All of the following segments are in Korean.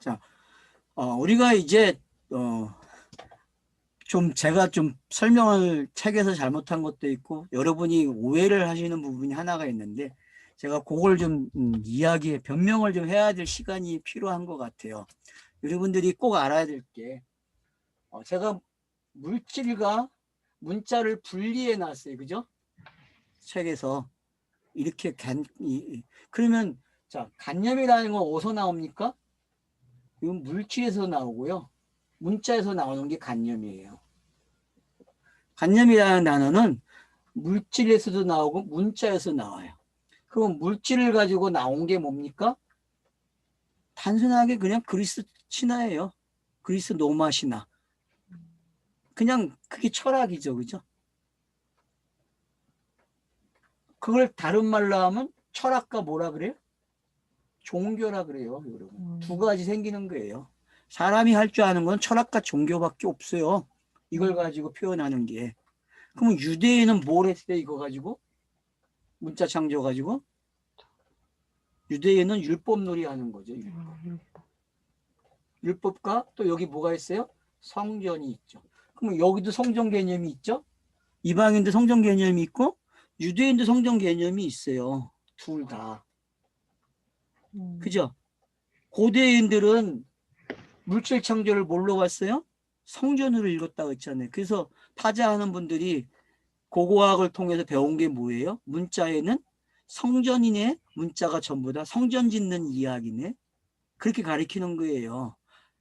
자, 우리가 이제 좀 제가 좀 설명을 책에서 잘못한 것도 있고 여러분이 오해를 하시는 부분이 하나가 있는데 제가 그걸 좀 변명을 좀 해야 될 시간이 필요한 것 같아요. 여러분들이 꼭 알아야 될 게 제가 물질과 문자를 분리해 놨어요. 그죠? 책에서 이렇게 그러면 자, 간념이라는 건 어디서 나옵니까? 이건 물질에서 나오고요. 문자에서 나오는 게 간념이에요. 간념이라는 단어는 물질에서도 나오고 문자에서 나와요. 그럼 물질을 가지고 나온 게 뭡니까? 단순하게 그냥 그리스 신화예요. 그리스 로마 신화. 그냥 그게 철학이죠. 그죠? 그걸 다른 말로 하면 철학과 뭐라 그래요? 종교라 그래요. 여러분. 두 가지 생기는 거예요. 사람이 할 줄 아는 건 철학과 종교밖에 없어요. 이걸 가지고 표현하는 게. 그러면 유대인은 뭘 했어요? 이거 가지고? 문자 창조 가지고? 유대인은 율법놀이 하는 거죠. 율법과 또 여기 뭐가 있어요? 성전이 있죠. 그럼 여기도 성전 개념이 있죠? 이방인도 성전 개념이 있고 유대인도 성전 개념이 있어요. 둘 다. 그죠? 고대인들은 물질 창조를 뭘로 봤어요? 성전으로 읽었다고 했잖아요. 그래서 파자하는 분들이 고고학을 통해서 배운 게 뭐예요? 문자에는 성전이네, 문자가 전부 다 성전 짓는 이야기네. 그렇게 가리키는 거예요.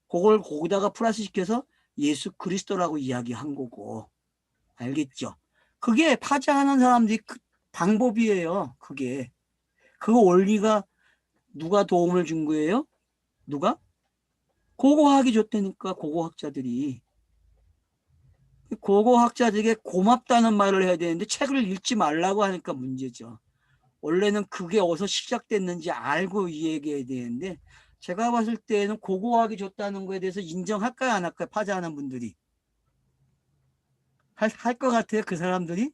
그걸 거기다가 플러스 시켜서 예수 그리스도라고 이야기한 거고. 알겠죠? 그게 파자하는 사람들이 그 방법이에요. 그게. 그 원리가 누가 도움을 준 거예요? 누가? 고고학이 줬다니까, 고고학자들이. 고고학자들에게 고맙다는 말을 해야 되는데 책을 읽지 말라고 하니까 문제죠. 원래는 그게 어디서 시작됐는지 알고 이야기해야 되는데 제가 봤을 때는 고고학이 줬다는 거에 대해서 인정할까요? 안 할까요? 파자하는 분들이. 할 것 같아요? 그 사람들이?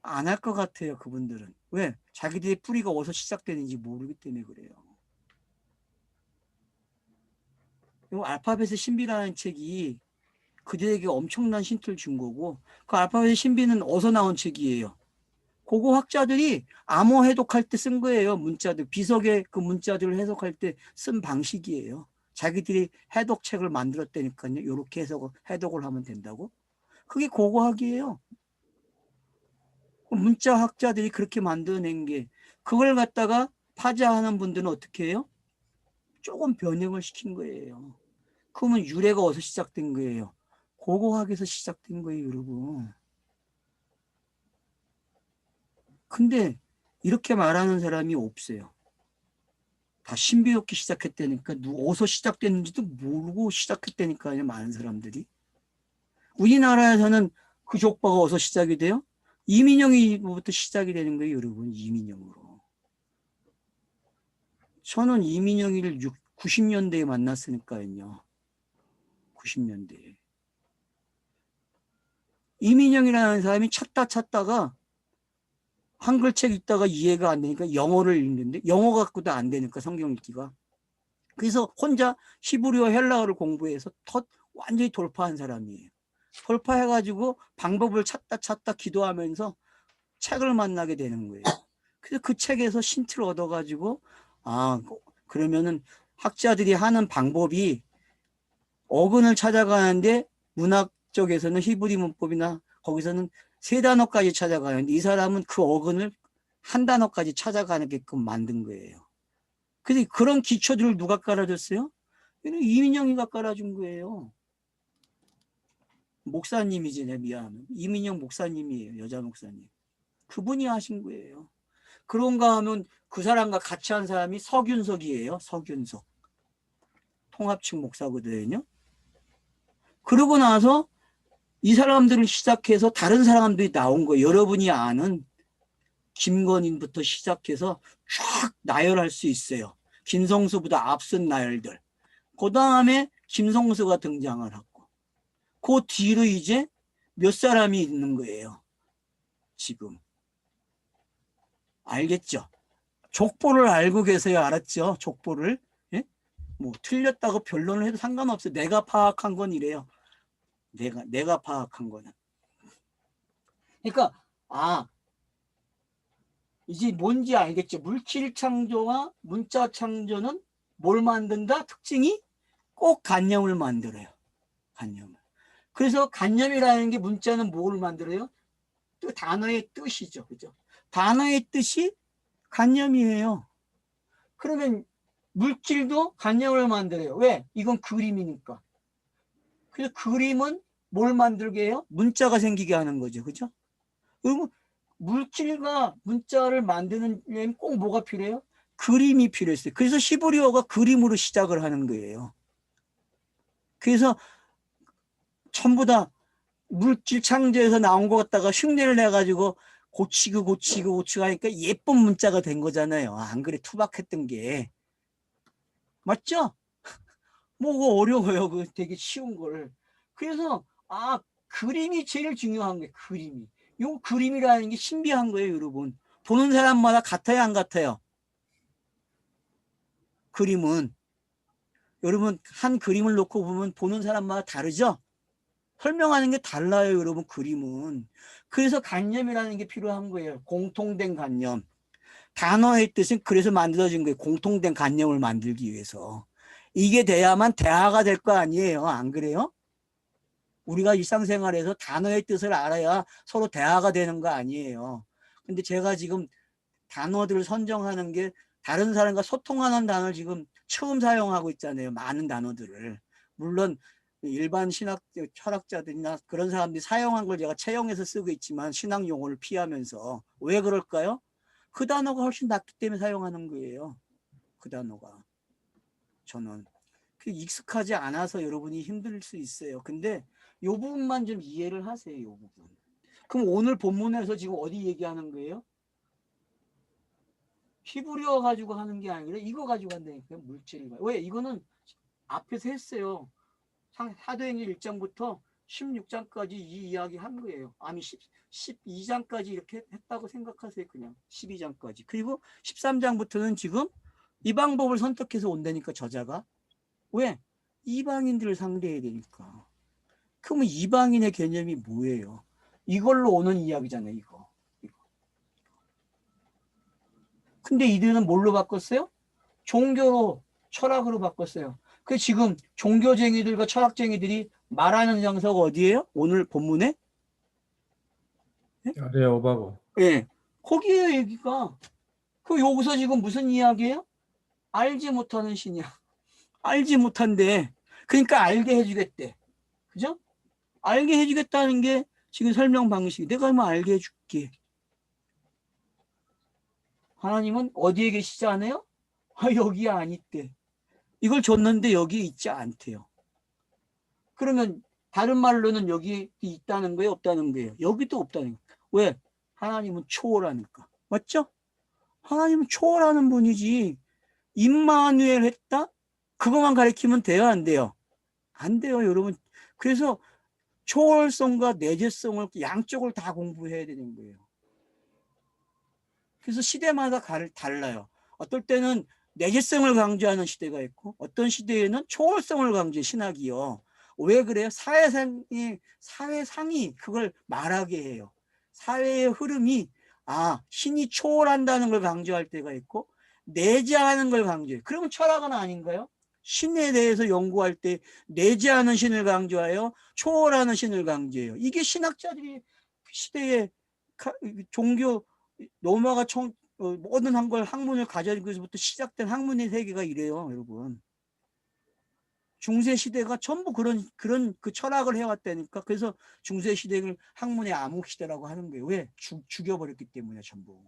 안 할 것 같아요. 그분들은. 왜? 자기들의 뿌리가 어디서 시작되는지 모르기 때문에 그래요. 알파벳의 신비라는 책이 그들에게 엄청난 힌트를 준 거고 그 알파벳의 신비는 어디서 나온 책이에요? 고고학자들이 암호 해독할 때 쓴 거예요. 문자들. 비석의 그 문자들을 해석할 때 쓴 방식이에요. 자기들이 해독책을 만들었다니까요. 이렇게 해독을 하면 된다고. 그게 고고학이에요. 문자학자들이 그렇게 만들어낸 게 그걸 갖다가 파자하는 분들은 어떻게 해요? 조금 변형을 시킨 거예요. 그러면 유래가 어디서 시작된 거예요? 고고학에서 시작된 거예요, 여러분. 근데 이렇게 말하는 사람이 없어요. 다 신비롭게 시작했다니까 어디서 시작됐는지도 모르고 시작했다니까요. 많은 사람들이. 우리나라에서는 그 족보가 어디서 시작이 돼요? 이민영이부터 시작이 되는 거예요. 여러분. 이민영으로. 저는 이민영이를 90년대에 만났으니까요. 90년대에. 이민영이라는 사람이 찾다가 한글책 읽다가 이해가 안 되니까 영어를 읽는데 영어 갖고도 안 되니까 성경 읽기가. 그래서 혼자 히브리어 헬라어를 공부해서 완전히 돌파한 사람이에요. 돌파해가지고 방법을 찾다 기도하면서 책을 만나게 되는 거예요. 그래서 그 책에서 신트를 얻어가지고 그러면은 학자들이 하는 방법이 어근을 찾아가는데 문학 쪽에서는 히브리 문법이나 거기서는 세 단어까지 찾아가는데 이 사람은 그 어근을 한 단어까지 찾아가게끔 만든 거예요. 근데 그런 기초들을 누가 깔아줬어요? 이민영이가 깔아준 거예요. 목사님이지, 내 미안하면. 이민영 목사님이에요. 여자 목사님. 그분이 하신 거예요. 그런가 하면 그 사람과 같이 한 사람이 서균석이에요. 서균석. 통합측 목사거든요. 그러고 나서 이 사람들을 시작해서 다른 사람들이 나온 거예요. 여러분이 아는 김건인부터 시작해서 쫙 나열할 수 있어요. 김성수보다 앞선 나열들. 그 다음에 김성수가 등장을 하고 그 뒤로 이제 몇 사람이 있는 거예요. 지금. 알겠죠? 족보를 알고 계세요. 알았죠? 족보를. 예? 뭐 틀렸다고 변론을 해도 상관없어요. 내가 파악한 건 이래요. 내가 파악한 거는. 그러니까 이제 뭔지 알겠죠? 물질 창조와 문자 창조는 뭘 만든다? 특징이 꼭 관념을 만들어요. 관념을. 그래서 관념이라는 게 문자는 뭘 만들어요? 또 단어의 뜻이죠. 그죠? 단어의 뜻이 관념이에요. 그러면 물질도 관념을 만들어요. 왜? 이건 그림이니까. 그래서 그림은 뭘 만들게 해요? 문자가 생기게 하는 거죠. 그죠? 그리고 물질과 문자를 만드는 데는 꼭 뭐가 필요해요? 그림이 필요했어요. 그래서 시브리어가 그림으로 시작을 하는 거예요. 그래서 전부 다 물질 창조에서 나온 것 같다가 흉내를 내가지고 고치고 하니까 예쁜 문자가 된 거잖아요. 안 그래 투박했던 게. 맞죠? 뭐가 어려워요. 그 되게 쉬운 걸. 그래서 그림이 제일 중요한 거예요. 그림이. 요 그림이라는 게 신비한 거예요, 여러분. 보는 사람마다 같아요, 안 같아요? 그림은. 여러분 한 그림을 놓고 보면 보는 사람마다 다르죠? 설명하는 게 달라요, 여러분. 그림은. 그래서 관념이라는 게 필요한 거예요. 공통된 관념. 단어의 뜻은 그래서 만들어진 거예요. 공통된 관념을 만들기 위해서. 이게 돼야만 대화가 될 거 아니에요. 안 그래요? 우리가 일상생활에서 단어의 뜻을 알아야 서로 대화가 되는 거 아니에요. 근데 제가 지금 단어들을 선정하는 게 다른 사람과 소통하는 단어를 지금 처음 사용하고 있잖아요. 많은 단어들을. 물론 일반 신학 철학자들이나 그런 사람들이 사용한 걸 제가 채용해서 쓰고 있지만 신학 용어를 피하면서. 왜 그럴까요? 그 단어가 훨씬 낫기 때문에 사용하는 거예요. 그 단어가. 저는 익숙하지 않아서 여러분이 힘들 수 있어요. 근데 이 부분만 좀 이해를 하세요. 이 부분. 그럼 오늘 본문에서 지금 어디 얘기하는 거예요? 히브리어 가지고 하는 게 아니라 이거 가지고 한다니까요. 물질. 왜? 이거는 앞에서 했어요. 사도행전 1장부터 16장까지 이 이야기 한 거예요. 아니 12장까지 이렇게 했다고 생각하세요. 그냥 12장까지. 그리고 13장부터는 지금 이 방법을 선택해서 온다니까 저자가. 왜? 이방인들을 상대해야 되니까. 그러면 이방인의 개념이 뭐예요? 이걸로 오는 이야기잖아요. 이거. 근데 이들은 뭘로 바꿨어요? 종교로, 철학으로 바꿨어요. 그 지금 종교쟁이들과 철학쟁이들이 말하는 장소가 어디예요? 오늘 본문에? 아레오바고. 예. 거기에요, 여기가. 그 여기서 지금 무슨 이야기예요? 알지 못하는 신이야. 알지 못한데. 그러니까 알게 해주겠대. 그죠? 알게 해주겠다는 게 지금 설명 방식이. 내가 뭐 알게 해줄게. 하나님은 어디에 계시지 않아요? 여기 아니대. 이걸 줬는데 여기 있지 않대요. 그러면 다른 말로는 여기 있다는 거예요? 없다는 거예요? 여기도 없다는 거예요. 왜? 하나님은 초월하니까. 맞죠? 하나님은 초월하는 분이지. 임마누엘 했다? 그것만 가리키면 돼요? 안 돼요? 안 돼요, 여러분. 그래서 초월성과 내재성을 양쪽을 다 공부해야 되는 거예요. 그래서 시대마다 달라요. 어떨 때는 내재성을 강조하는 시대가 있고 어떤 시대에는 초월성을 강조해 신학이요. 왜 그래요? 사회상이 그걸 말하게 해요. 사회의 흐름이 신이 초월한다는 걸 강조할 때가 있고 내재하는 걸 강조해요. 그러면 철학은 아닌가요? 신에 대해서 연구할 때 내재하는 신을 강조하여 초월하는 신을 강조해요. 이게 신학자들이 시대의 종교 로마가 모든 한걸 학문을 가져서부터 시작된 학문의 세계가 이래요, 여러분. 중세 시대가 전부 그런 그 철학을 해왔다니까. 그래서 중세 시대를 학문의 암흑 시대라고 하는 거예요. 왜? 죽여버렸기 때문에 전부.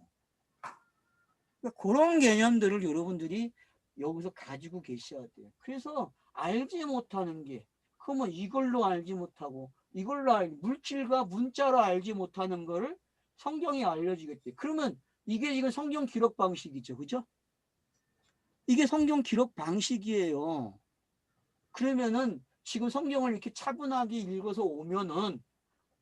그러니까 그런 개념들을 여러분들이 여기서 가지고 계셔야 돼요. 그래서 알지 못하는 게, 그러면 이걸로 알지 못하고 물질과 문자로 알지 못하는 거를 성경이 알려주겠대. 그러면 이게 지금 성경 기록 방식이죠. 그죠? 이게 성경 기록 방식이에요. 그러면은 지금 성경을 이렇게 차분하게 읽어서 오면은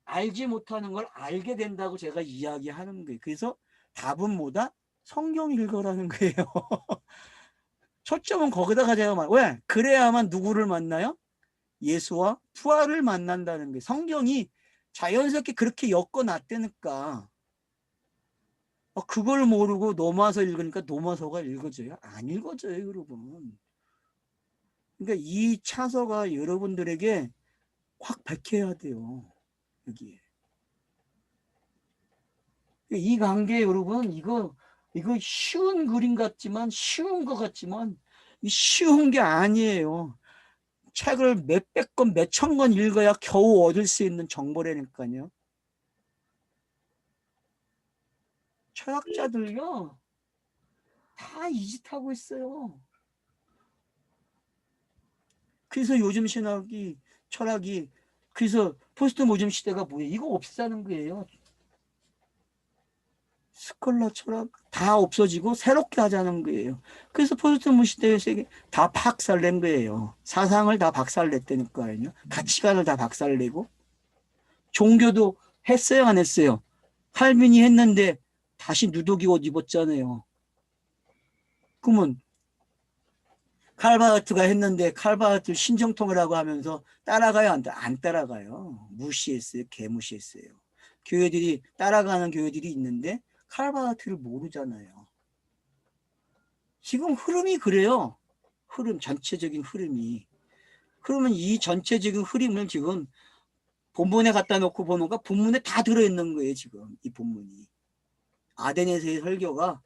알지 못하는 걸 알게 된다고 제가 이야기하는 거예요. 그래서 답은 뭐다? 성경 읽어라는 거예요. 초점은 거기다 가져야만. 왜? 그래야만 누구를 만나요? 예수와 부활을 만난다는 게 성경이 자연스럽게 그렇게 엮어놨다니까. 그걸 모르고 넘어서 읽으니까 넘어서가 읽어져요? 안 읽어져요, 여러분. 그러니까 이 차서가 여러분들에게 확 박혀야 돼요. 여기에. 이 관계 여러분 이거 쉬운 그림 같지만 쉬운 것 같지만 쉬운 게 아니에요. 책을 몇백 권, 몇천 권 읽어야 겨우 얻을 수 있는 정보라니까요. 철학자들요 다 이 짓 하고 있어요. 그래서 요즘 신학이 철학이 그래서 포스트 모즘 시대가 뭐예요? 이거 없애자는 거예요. 스콜라 철학 다 없어지고 새롭게 하자는 거예요. 그래서 포스트 모즘 시대에서 다 박살낸 거예요. 사상을 다 박살냈다니까요. 가치관을 다 박살내고 종교도 했어요, 안 했어요? 칼빈이 했는데 다시 누더기 옷 입었잖아요. 그러면 칼바르트가 했는데 칼바르트 신정통이라고 하면서 따라가요? 안 따라가요. 무시했어요. 개무시했어요. 교회들이 따라가는 교회들이 있는데 칼바르트를 모르잖아요. 지금 흐름이 그래요. 흐름, 전체적인 흐름이. 그러면 이 전체적인 흐름을 지금 본문에 갖다 놓고 보는 거 본문에 다 들어있는 거예요. 지금 이 본문이. 아덴에서의 설교가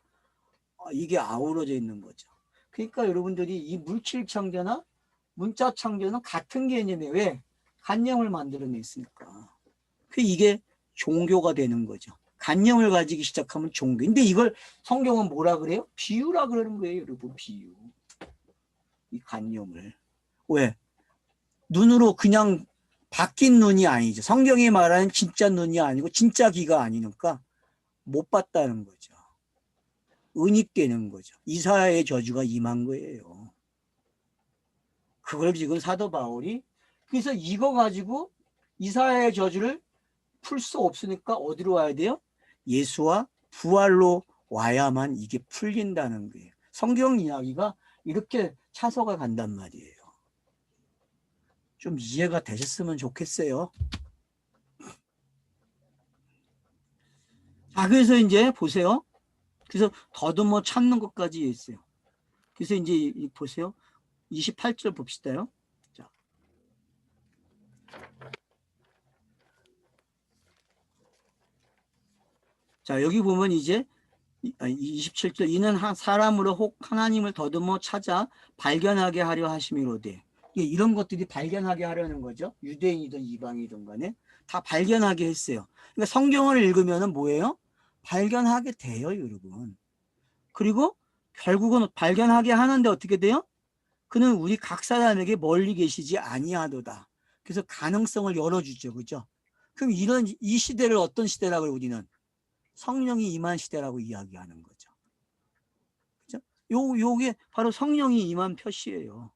이게 아우러져 있는 거죠. 그러니까 여러분들이 이 물질 창조나 문자 창조는 같은 개념이에요. 왜? 관념을 만들어냈으니까. 이게 종교가 되는 거죠. 관념을 가지기 시작하면 종교. 근데 이걸 성경은 뭐라 그래요? 비유라 그러는 거예요, 여러분. 비유. 이 관념을. 왜? 눈으로 그냥 바뀐 눈이 아니죠. 성경이 말하는 진짜 눈이 아니고 진짜 귀가 아니니까 못 봤다는 거죠. 은입되는 거죠. 이사야의 저주가 임한 거예요. 그걸 지금 사도 바울이 그래서 이거 가지고 이사야의 저주를 풀 수 없으니까 어디로 와야 돼요? 예수와 부활로 와야만 이게 풀린다는 거예요. 성경 이야기가 이렇게 차서가 간단 말이에요. 좀 이해가 되셨으면 좋겠어요. 자, 그래서 이제 보세요. 그래서 더듬어 찾는 것까지 있어요. 그래서 이제 보세요. 28절 봅시다요. 자, 여기 보면 이제 27절 이는 사람으로 혹 하나님을 더듬어 찾아 발견하게 하려 하심이로되 이런 것들이 발견하게 하려는 거죠. 유대인이든 이방이든 간에 다 발견하게 했어요. 그러니까 성경을 읽으면 뭐예요? 발견하게 돼요, 여러분. 그리고 결국은 발견하게 하는데 어떻게 돼요? 그는 우리 각 사람에게 멀리 계시지 아니하도다. 그래서 가능성을 열어주죠. 그죠? 그럼 이 시대를 어떤 시대라고 우리는 성령이 임한 시대라고 이야기하는 거죠. 그죠? 요게 바로 성령이 임한 표시예요.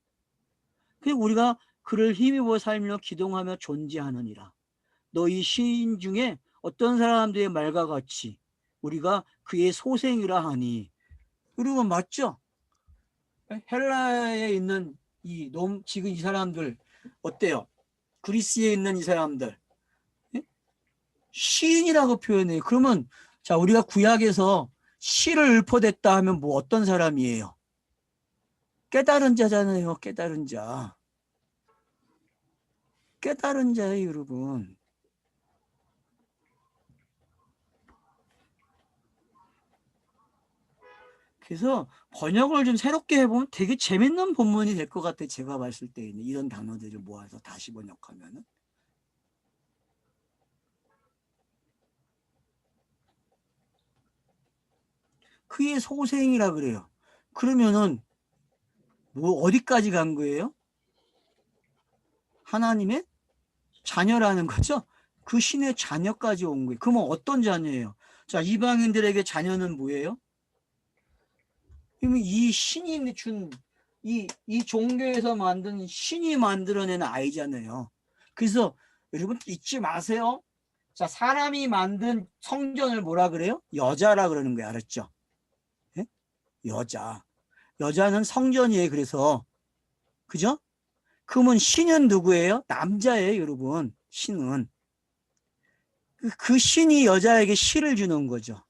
그리고 우리가 그를 힘입어 살며 기동하며 존재하느니라. 너희 시인 중에 어떤 사람들의 말과 같이 우리가 그의 소생이라 하니. 여러분 맞죠? 헬라에 있는 지금 이 사람들 어때요? 그리스에 있는 이 사람들 시인이라고 표현해요. 그러면 자 우리가 구약에서 시를 읊어댔다 하면 뭐 어떤 사람이에요? 깨달은 자잖아요. 깨달은 자. 깨달은 자예요, 여러분. 그래서 번역을 좀 새롭게 해보면 되게 재밌는 본문이 될 것 같아요. 제가 봤을 때는 이런 단어들을 모아서 다시 번역하면은. 그의 소생이라 그래요. 그러면은 뭐 어디까지 간 거예요? 하나님의 자녀라는 거죠. 그 신의 자녀까지 온 거예요. 그러면 어떤 자녀예요? 자, 이방인들에게 자녀는 뭐예요? 그러면 이 신이 준 이 종교에서 만든 신이 만들어낸 아이잖아요. 그래서 여러분 잊지 마세요. 자, 사람이 만든 성전을 뭐라 그래요? 여자라 그러는 거예요. 알았죠? 예? 여자. 여자는 성전이에요. 그래서 그죠? 그러면 신은 누구예요? 남자예요, 여러분. 신은 그 신이 여자에게 시를 주는 거죠.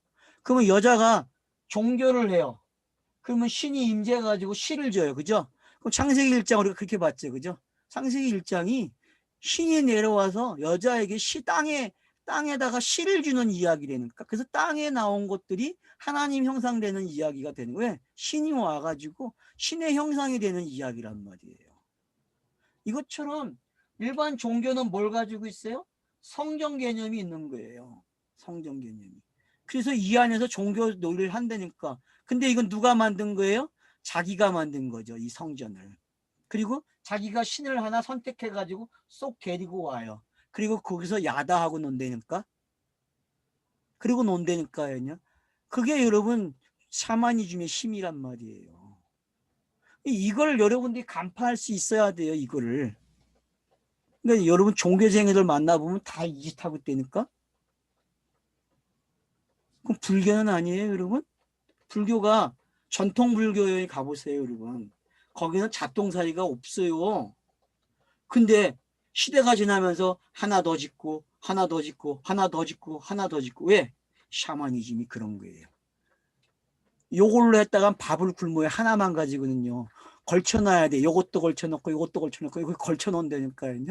그러면 여자가 종교를 해요. 그러면 신이 임재해가지고 시를 줘요. 그죠? 그럼 창세기 1장 우리가 그렇게 봤죠. 그죠? 창세기 1장이 신이 내려와서 여자에게 땅에다가 시를 주는 이야기라니까. 그래서 땅에 나온 것들이 하나님 형상되는 이야기가 되는 거예요. 신이 와가지고 신의 형상이 되는 이야기란 말이에요. 이것처럼 일반 종교는 뭘 가지고 있어요? 성전 개념이 있는 거예요. 성전 개념이. 그래서 이 안에서 종교 논리를 한다니까. 근데 이건 누가 만든 거예요? 자기가 만든 거죠. 이 성전을. 그리고 자기가 신을 하나 선택해가지고 쏙 데리고 와요. 그리고 거기서 야다하고 논다니까. 그리고 논다니까요. 그게 여러분 샤머니즘의 힘이란 말이에요. 이걸 여러분들이 간파할 수 있어야 돼요. 이거를. 그러니까 여러분 종교생애들 만나보면 다 이 짓 하고 있다니까. 그럼 불교는 아니에요, 여러분? 불교가 전통 불교에 가보세요, 여러분. 거기는 잡동사리가 없어요. 근데 시대가 지나면서 하나 더 짓고 하나 더 짓고 하나 더 짓고 하나 더 짓고. 왜? 샤머니즘이 그런 거예요. 요걸로 했다간 밥을 굶어야 하나만 가지고는요. 걸쳐놔야 돼. 요것도 걸쳐놓고 요것도 걸쳐놓고 이거 걸쳐놓는다니까요.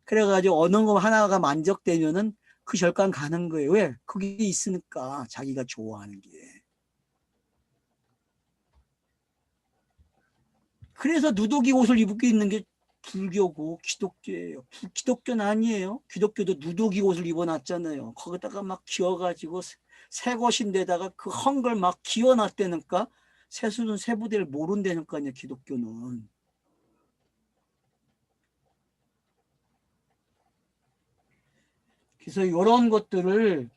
그래가지고 어느 거 하나가 만족되면은 그 절간 가는 거예요. 왜? 그게 있으니까 자기가 좋아하는 게. 그래서 누더기 옷을 입고 있는 게 불교고 기독교예요. 기독교는 아니에요. 기독교도 누더기 옷을 입어놨잖아요. 거기다가 막 기어가지고 새 것인데다가 그 헝 걸 막 기어놨다니까. 세수는 세부대를 모른다니까요. 기독교는. 그래서 이런 것들을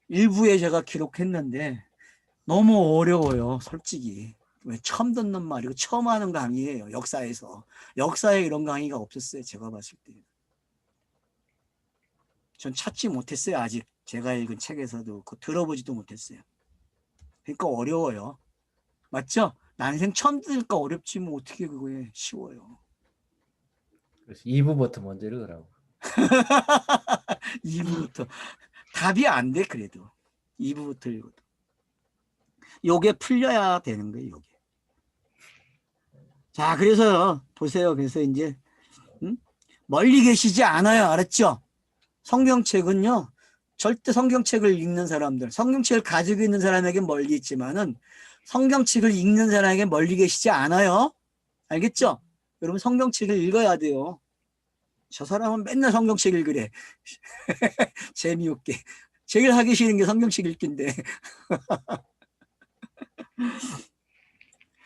일부에 제가 기록했는데 너무 어려워요. 솔직히. 왜 처음 듣는 말이고 처음 하는 강의예요. 역사에서. 역사에 이런 강의가 없었어요. 제가 봤을 때. 전 찾지 못했어요. 아직 제가 읽은 책에서도 들어보지도 못했어요. 그러니까 어려워요. 맞죠? 난생 처음 들으니까 어렵지 뭐 어떻게 그거에 쉬워요. 그래서 2부부터 먼저 읽으라고. 2부부터 답이 안 돼. 그래도 2부부터 읽어도 요게 풀려야 되는 거예요. 요게. 자, 그래서 보세요. 그래서 이제 멀리 계시지 않아요. 알았죠? 성경책은요. 절대 성경책을 읽는 사람들, 성경책을 가지고 있는 사람에게 멀리 있지만은 성경책을 읽는 사람에게 멀리 계시지 않아요. 알겠죠? 여러분 성경책을 읽어야 돼요. 저 사람은 맨날 성경책 읽으래. 재미없게. 제일 하기 싫은 게 성경책 읽기인데.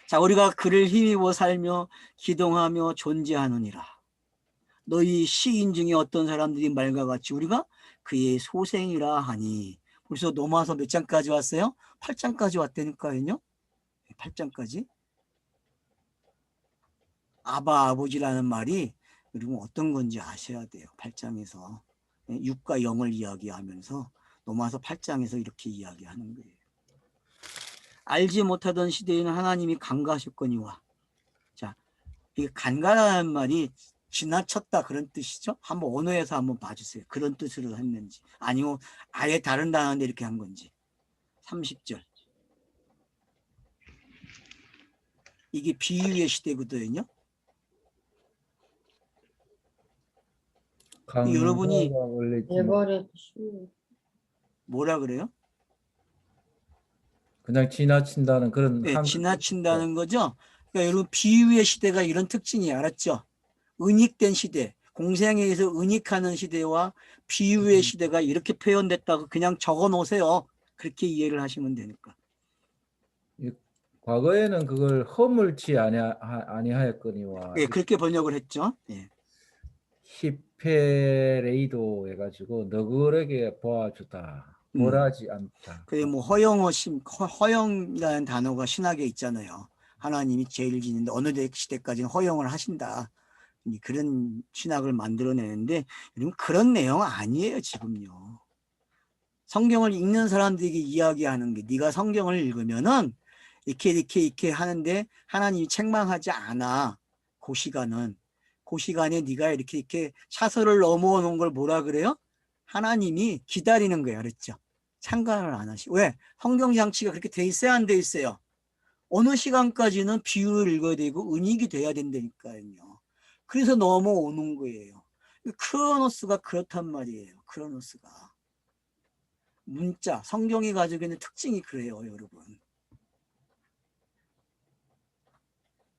자, 우리가 그를 힘입어 살며 기동하며 존재하느니라. 너희 시인 중에 어떤 사람들이 말과 같이 우리가 그의 소생이라 하니. 벌써 넘어와서 몇 장까지 왔어요? 8장까지 왔다니까요. 8장까지. 아바 아버지라는 말이 여러분 어떤 건지 아셔야 돼요. 8장에서 6과 0을 이야기하면서 넘어와서 8장에서 이렇게 이야기하는 거예요. 알지 못하던 시대에는 하나님이 간과하셨거니와. 자, 이 간과라는 말이 지나쳤다 그런 뜻이죠. 한번 언어에서 한번 봐주세요. 그런 뜻으로 했는지 아니면 아예 다른 단어인데 이렇게 한 건지. 30절. 이게 비유의 시대거든요. 여러분이 뭐라 그래요? 그냥 지나친다는 그런 네, 지나친다는 거죠. 그러니까 여러분 비유의 시대가 이런 특징이 알았죠? 은닉된 시대, 공생에 의해서 은닉하는 시대와 비유의 시대가 이렇게 표현됐다고 그냥 적어 놓으세요. 그렇게 이해를 하시면 되니까. 과거에는 그걸 허물치 아니하였거니와 예, 그렇게 번역을 했죠. 예. 히페레이도 해가지고 너그러게 보아주다. 벌하지 않다. 그래 뭐 허영이라는 단어가 신학에 있잖아요. 하나님이 죄를 짓는데 어느 시대까지는 허영을 하신다. 그런 신학을 만들어내는데 그런 내용 아니에요. 지금요. 성경을 읽는 사람들에게 이야기하는 게 네가 성경을 읽으면은 이렇게 하는데 하나님이 책망하지 않아. 그 시간에 네가 이렇게 차선을 넘어오는 걸 뭐라 그래요? 하나님이 기다리는 거예요. 알았죠? 참관을 안 하시고. 왜? 성경 장치가 그렇게 돼 있어야 안 돼 있어요? 어느 시간까지는 비유를 읽어야 되고 은익이 돼야 된다니까요. 그래서 넘어오는 거예요. 크로노스가 그렇단 말이에요. 크로노스가. 문자, 성경이 가지고 있는 특징이 그래요, 여러분.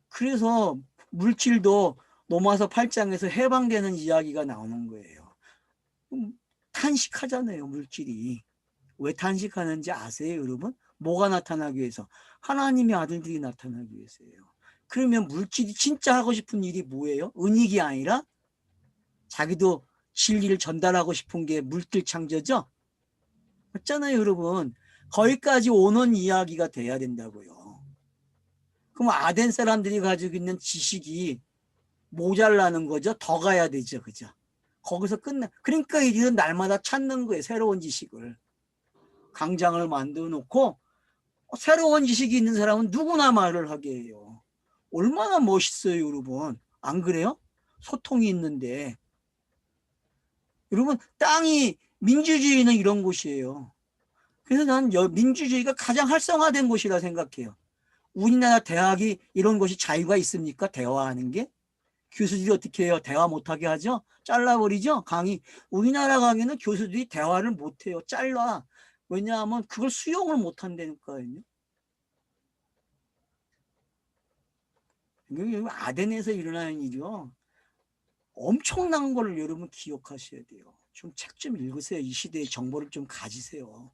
그래서 물질도 로마서 8장에서 해방되는 이야기가 나오는 거예요. 탄식하잖아요, 물질이. 왜 탄식하는지 아세요, 여러분? 뭐가 나타나기 위해서? 하나님의 아들들이 나타나기 위해서예요. 그러면 물질이 진짜 하고 싶은 일이 뭐예요? 은익이 아니라 자기도 진리를 전달하고 싶은 게 물질 창조죠? 맞잖아요, 여러분. 거기까지 오는 이야기가 돼야 된다고요. 그럼 아덴 사람들이 가지고 있는 지식이 모자라는 거죠. 더 가야 되죠. 그죠? 거기서 끝나. 그러니까 이들은 날마다 찾는 거예요. 새로운 지식을. 강장을 만들어 놓고 새로운 지식이 있는 사람은 누구나 말을 하게 해요. 얼마나 멋있어요, 여러분. 안 그래요? 소통이 있는데. 여러분, 땅이 민주주의는 이런 곳이에요. 그래서 난 민주주의가 가장 활성화된 곳이라 생각해요. 우리나라 대학이 이런 것이 자유가 있습니까? 대화하는 게? 교수들이 어떻게 해요? 대화 못하게 하죠? 잘라버리죠? 강의. 우리나라 강의는 교수들이 대화를 못해요. 잘라. 왜냐하면 그걸 수용을 못한다니까요. 아덴에서 일어나는 일이요. 엄청난 걸 여러분 기억하셔야 돼요. 좀 책 좀 읽으세요. 이 시대의 정보를 좀 가지세요.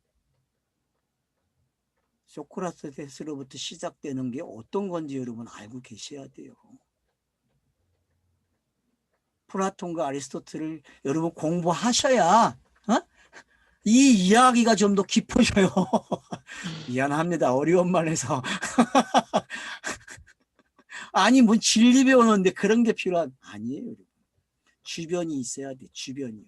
소크라테스로부터 시작되는 게 어떤 건지 여러분 알고 계셔야 돼요. 플라톤과 아리스토텔을 여러분 공부하셔야 이 이야기가 좀 더 깊어져요. 미안합니다. 어려운 말해서. 아니 뭐 진리 배우는데 그런 게 필요한 아니에요. 여러분. 주변이 있어야 돼. 주변이요.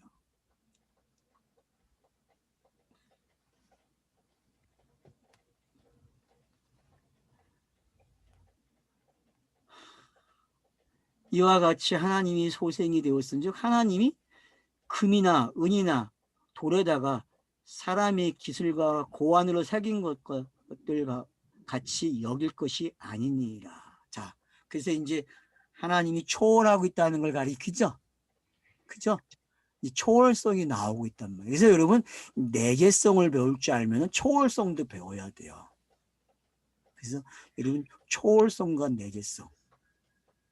이와 같이 하나님이 소생이 되었은즉 하나님이 금이나 은이나 돌에다가 사람의 기술과 고안으로 새긴 것들과 같이 여길 것이 아니니라. 자, 그래서 이제 하나님이 초월하고 있다는 걸 가리키죠. 그죠? 이 초월성이 나오고 있단 말이에요. 그래서 여러분 내재성을 배울 줄 알면 초월성도 배워야 돼요. 그래서 여러분 초월성과 내재성.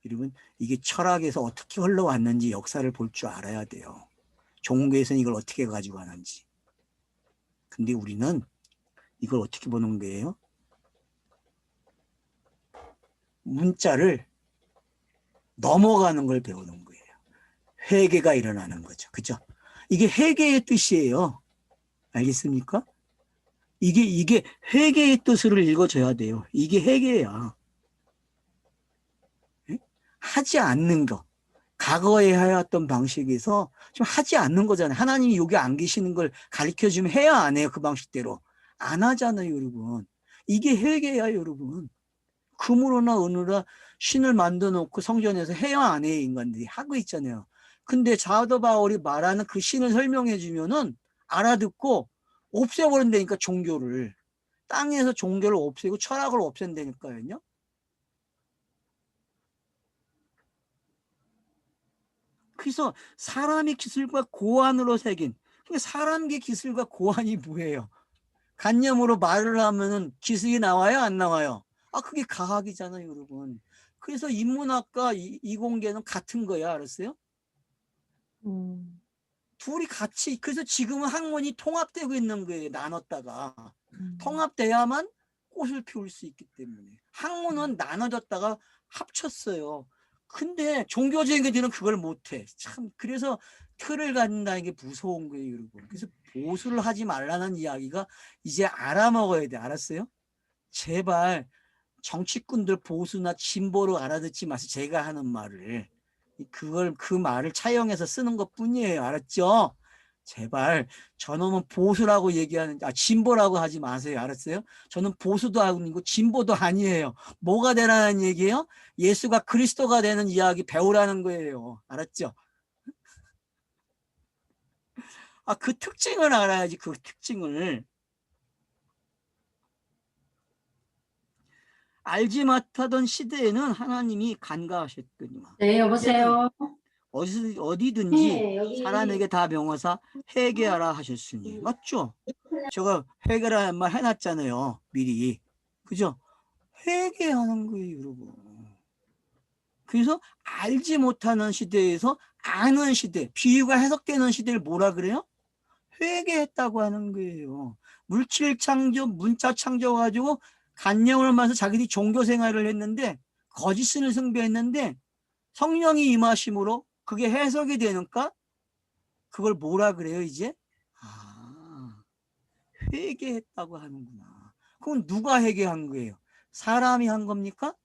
여러분 이게 철학에서 어떻게 흘러왔는지 역사를 볼 줄 알아야 돼요. 종교에서는 이걸 어떻게 가지고 가는지. 근데 우리는 이걸 어떻게 보는 거예요? 문자를 넘어가는 걸 배우는 거예요. 회개가 일어나는 거죠. 그죠? 이게 회개의 뜻이에요. 알겠습니까? 이게 회개의 뜻을 읽어줘야 돼요. 이게 회개야. 하지 않는 거. 과거에 해왔던 방식에서 좀 하지 않는 거잖아요. 하나님이 여기 안 계시는 걸 가르쳐주면 해야 안 해요. 그 방식대로. 안 하잖아요, 여러분. 이게 회개야, 여러분. 금으로나 은으로 신을 만들어 놓고 성전에서 해야 안 해요, 인간들이. 하고 있잖아요. 근데 사도 바울이 말하는 그 신을 설명해 주면은 알아듣고 없애버린다니까, 종교를. 땅에서 종교를 없애고 철학을 없앤다니까요. 그래서 사람의 기술과 고안으로 새긴, 사람의 기술과 고안이 뭐예요? 관념으로 말을 하면은 기술이 나와요, 안 나와요? 그게 과학이잖아요, 여러분. 그래서 인문학과 이공계는 같은 거야, 알았어요? 둘이 같이, 그래서 지금은 학문이 통합되고 있는 거예요, 나눴다가. 통합돼야만 꽃을 피울 수 있기 때문에. 학문은 나눠졌다가 합쳤어요. 근데 종교적인 것들은 그걸 못해. 참, 그래서 틀을 갖는다는 게 무서운 거예요, 여러분. 그래서 보수를 하지 말라는 이야기가 이제 알아먹어야 돼. 알았어요? 제발 정치꾼들 보수나 진보로 알아듣지 마세요. 제가 하는 말을. 그 말을 차용해서 쓰는 것 뿐이에요. 알았죠? 제발 저놈은 보수라고 얘기하는, 진보라고 하지 마세요. 알았어요? 저는 보수도 아니고 진보도 아니에요. 뭐가 되라는 얘기예요? 예수가 그리스도가 되는 이야기 배우라는 거예요. 알았죠? 그 특징을 알아야지. 그 특징을 알지 못하던 시대에는 하나님이 간과하셨더니만. 네, 여보세요. 어디든지 네, 여기. 사람에게 다 명하사 회개하라 하셨으니. 맞죠? 제가 회개라는 말 해놨잖아요. 미리. 그죠? 회개하는 거예요, 여러분. 그래서 알지 못하는 시대에서 아는 시대, 비유가 해석되는 시대를 뭐라 그래요? 회개했다고 하는 거예요. 물질 창조, 문자 창조 가지고 간영을 마서 자기들이 종교 생활을 했는데, 거짓을 숭배했는데, 성령이 임하심으로 그게 해석이 되니까 그걸 뭐라 그래요, 이제? 회개했다고 하는구나. 그럼 누가 회개한 거예요? 사람이 한 겁니까?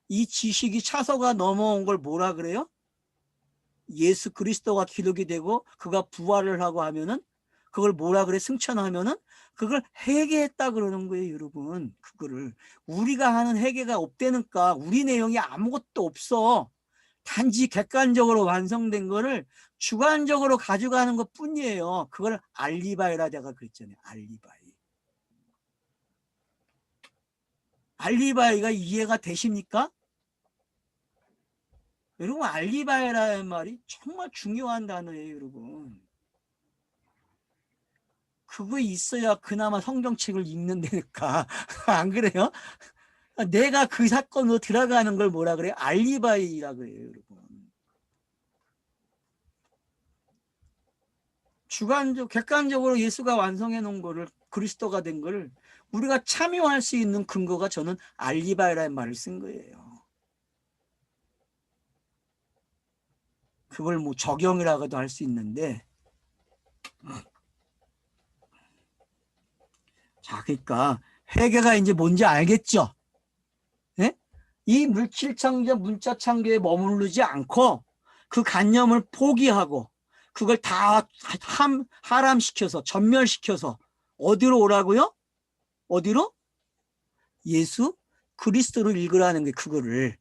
이 지식이 차서가 넘어온 걸 뭐라 그래요? 예수 그리스도가 기록이 되고 그가 부활을 하고 하면은 그걸 뭐라 그래? 승천하면은 그걸 회개했다 그러는 거예요, 여러분. 그거를 우리가 하는 회개가 없다니까. 우리 내용이 아무것도 없어. 단지 객관적으로 완성된 거를 주관적으로 가져가는 것 뿐이에요. 그걸 알리바이라 내가 그랬잖아요. 알리바이가 이해가 되십니까? 여러분, 알리바이라는 말이 정말 중요한 단어예요, 여러분. 그거 있어야 그나마 성경책을 읽는다니까. 안 그래요? 내가 그 사건으로 들어가는 걸 뭐라 그래요? 알리바이라 그래요, 여러분. 객관적으로 예수가 완성해 놓은 거를, 그리스도가 된 거를 우리가 참여할 수 있는 근거가 저는 알리바이라는 말을 쓴 거예요. 그걸 뭐 적용이라고도 할 수 있는데, 자, 그러니까 회개가 이제 뭔지 알겠죠? 네? 이 물질 창조, 문자 창조에 머무르지 않고 그 관념을 포기하고 그걸 다 하람시켜서 전멸시켜서 어디로 오라고요? 어디로? 예수 그리스도를 읽으라는 게, 그거를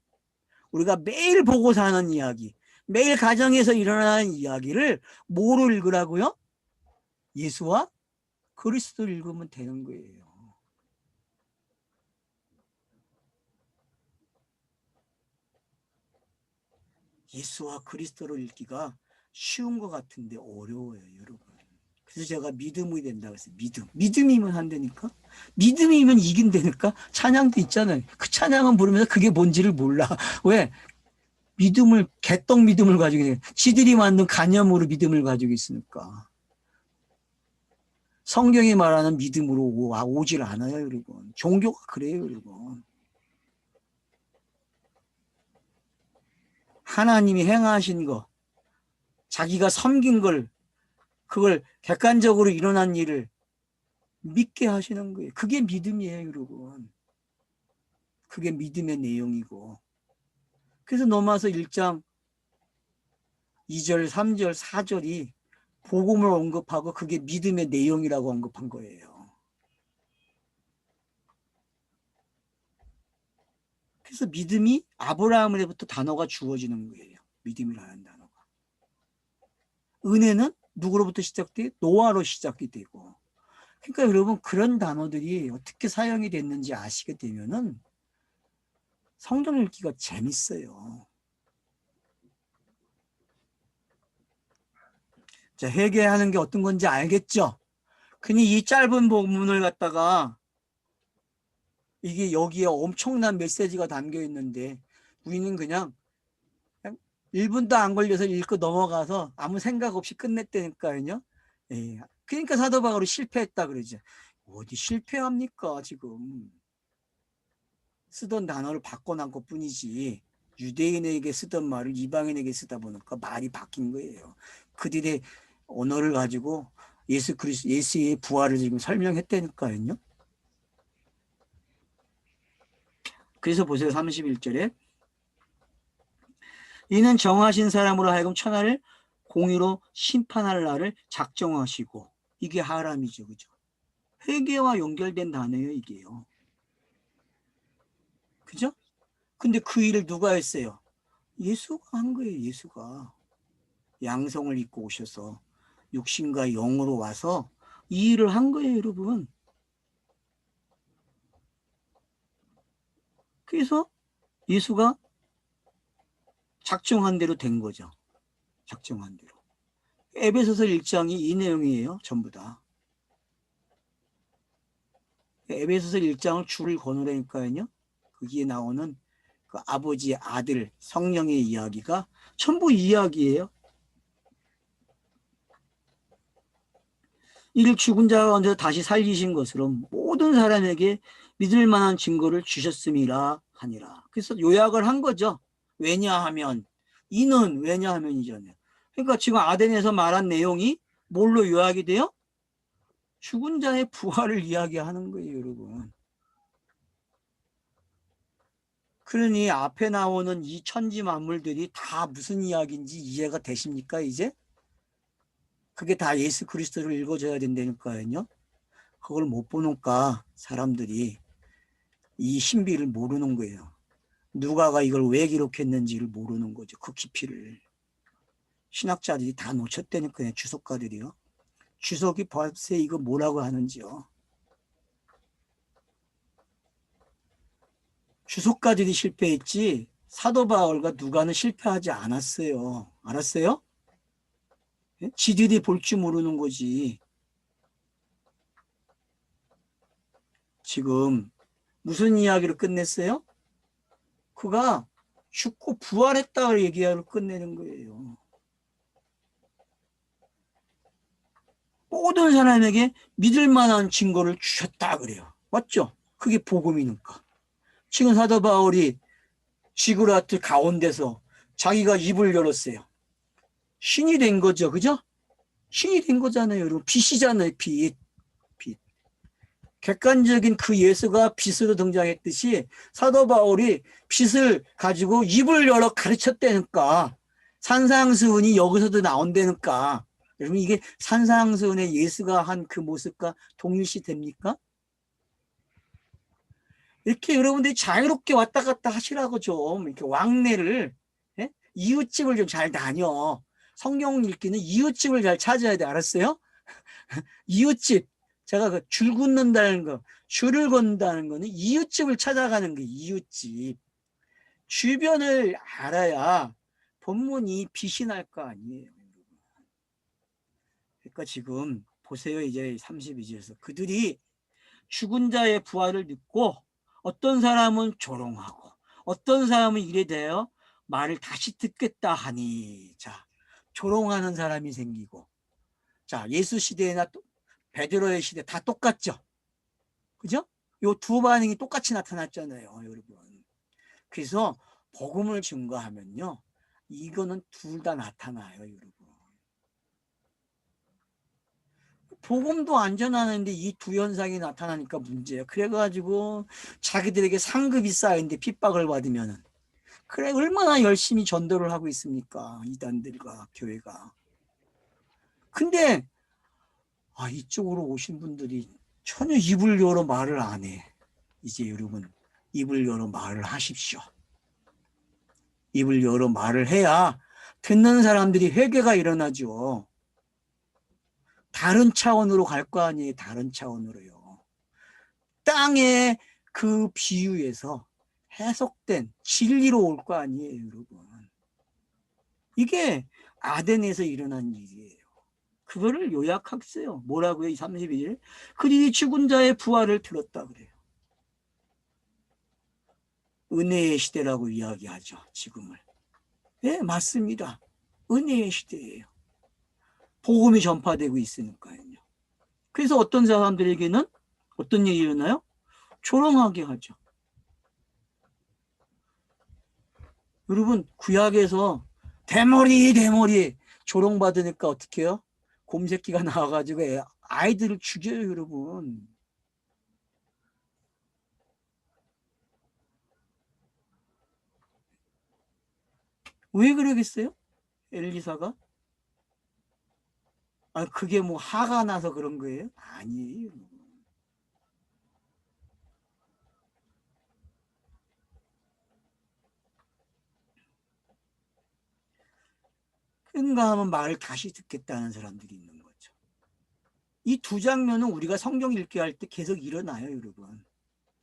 우리가 매일 보고 사는 이야기, 매일 가정에서 일어나는 이야기를 뭐로 읽으라고요? 예수와 그리스도를 읽으면 되는 거예요. 예수와 그리스도를 읽기가 쉬운 것 같은데 어려워요, 여러분. 그래서 제가 믿음이 된다고 했어요. 믿음이면 한다니까? 믿음이면 이긴다니까? 찬양도 있잖아요. 그 찬양은 부르면서 그게 뭔지를 몰라. 왜? 개떡 믿음을 가지고 있는, 지들이 만든 관념으로 믿음을 가지고 있으니까. 성경이 말하는 믿음으로 오질 않아요, 여러분. 종교가 그래요, 여러분. 하나님이 행하신 거, 자기가 섬긴 걸, 그걸 객관적으로 일어난 일을 믿게 하시는 거예요. 그게 믿음이에요, 여러분. 그게 믿음의 내용이고. 그래서 로마서 1장 2절, 3절, 4절이 복음을 언급하고 그게 믿음의 내용이라고 언급한 거예요. 그래서 믿음이 아브라함으로부터 단어가 주어지는 거예요. 믿음이라는 단어가. 은혜는 누구로부터 시작돼? 노아로 시작이 되고. 그러니까 여러분, 그런 단어들이 어떻게 사용이 됐는지 아시게 되면은 성경 읽기가 재밌어요. 자, 회개하는 게 어떤 건지 알겠죠? 그니 이 짧은 본문을 갖다가 이게 여기에 엄청난 메시지가 담겨 있는데 우리는 그냥 1분도 안 걸려서 읽고 넘어가서 아무 생각 없이 끝냈다니까요. 예. 그러니까 사도 바울이 실패했다 그러죠. 어디 실패합니까, 지금. 쓰던 단어를 바꿔놓은 것 뿐이지 유대인에게 쓰던 말을 이방인에게 쓰다 보니까 말이 바뀐 거예요. 그들의 언어를 가지고 예수의 부활을 지금 설명했다니까요. 그래서 보세요. 31절에 이는 정하신 사람으로 하여금 천하를 공의로 심판할 날을 작정하시고, 이게 하람이죠. 그죠? 회개와 연결된 단어예요, 이게요. 그죠? 근데 그 일을 누가 했어요? 예수가 한 거예요, 예수가. 양성을 입고 오셔서 육신과 영으로 와서 이 일을 한 거예요, 여러분. 그래서 예수가 작정한 대로 된 거죠. 작정한 대로. 에베소서 1장이 이 내용이에요, 전부 다. 에베소서 1장을 줄을 거느라니까요. 거기에 나오는 그 아버지, 아들, 성령의 이야기가 전부 이야기예요. 이를 죽은 자 가운데서 다시 살리신 것으로 모든 사람에게 믿을 만한 증거를 주셨음이라 하니라. 그래서 요약을 한 거죠. 왜냐하면, 이는 왜냐하면이잖아요. 그러니까 지금 아덴에서 말한 내용이 뭘로 요약이 돼요? 죽은 자의 부활을 이야기하는 거예요, 여러분. 그러니 앞에 나오는 이 천지 만물들이 다 무슨 이야기인지 이해가 되십니까, 이제? 그게 다 예수 그리스도를 읽어줘야 된다니까요. 그걸 못 보니까 사람들이 이 신비를 모르는 거예요. 누가가 이걸 왜 기록했는지를 모르는 거죠. 그 깊이를. 신학자들이 다 놓쳤다니까요. 주석가들이요. 주석이 벌써 이거 뭐라고 하는지요. 주석가들이 실패했지 사도 바울과 누가는 실패하지 않았어요. 알았어요? 지들이 볼 줄 모르는 거지. 지금 무슨 이야기를 끝냈어요? 그가 죽고 부활했다고 얘기하고 끝내는 거예요. 모든 사람에게 믿을 만한 증거를 주셨다 그래요. 맞죠? 그게 복음이니까. 지금 사도 바울이 지구라트 가운데서 자기가 입을 열었어요. 신이 된 거죠. 그죠? 신이 된 거잖아요. 여러분. 빛이잖아요. 빛. 빛. 객관적인 그 예수가 빛으로 등장했듯이 사도 바울이 빛을 가지고 입을 열어 가르쳤다니까. 산상수훈이 여기서도 나온다니까. 여러분 이게 산상수훈의 예수가 한 그 모습과 동일시 됩니까? 이렇게 여러분들이 자유롭게 왔다 갔다 하시라고 좀 이렇게 왕래를, 예? 이웃집을 좀 잘 다녀. 성경 읽기는 이웃집을 잘 찾아야 돼. 알았어요? 이웃집. 제가 그 줄 긋는다는 거, 줄을 건다는 거는 이웃집을 찾아가는 게 이웃집. 주변을 알아야 본문이 빛이 날 거 아니에요. 그러니까 지금 보세요. 이제 32절에서 그들이 죽은 자의 부활을 믿고 어떤 사람은 조롱하고 어떤 사람은 이래 돼요. 말을 다시 듣겠다 하니 자 조롱하는 사람이 생기고 자 예수 시대나 베드로의 시대 다 똑같죠. 그죠? 요 두 반응이 똑같이 나타났잖아요. 여러분. 그래서 복음을 증거하면요. 이거는 둘 다 나타나요. 여러분. 복음도 안전하는데 이 두 현상이 나타나니까 문제예요. 그래가지고 자기들에게 상급이 쌓이는데 핍박을 받으면은 그래 얼마나 열심히 전도를 하고 있습니까? 이단들과 교회가. 근데 이쪽으로 오신 분들이 전혀 입을 열어 말을 안 해. 이제 여러분 입을 열어 말을 하십시오. 입을 열어 말을 해야 듣는 사람들이 회개가 일어나죠. 다른 차원으로 갈 거 아니에요. 다른 차원으로요. 땅의 그 비유에서 해석된 진리로 올 거 아니에요, 여러분. 이게 아덴에서 일어난 일이에요. 그거를 요약했어요. 뭐라고요? 32절. 그들이 죽은 자의 부활을 들었다 그래요. 은혜의 시대라고 이야기하죠. 지금을. 네, 맞습니다. 은혜의 시대예요. 복음이 전파되고 있으니까요. 그래서 어떤 사람들에게는 어떤 일이 일어나요? 조롱하게 하죠. 여러분 구약에서 대머리 조롱받으니까 어떻게 해요? 곰새끼가 나와가지고 아이들을 죽여요. 여러분. 왜 그러겠어요? 엘리사가? 아, 그게 뭐 화가 나서 그런 거예요? 아니에요. 그런가 하면 말을 다시 듣겠다는 사람들이 있는 거죠. 이 두 장면은 우리가 성경 읽기 할 때 계속 일어나요, 여러분.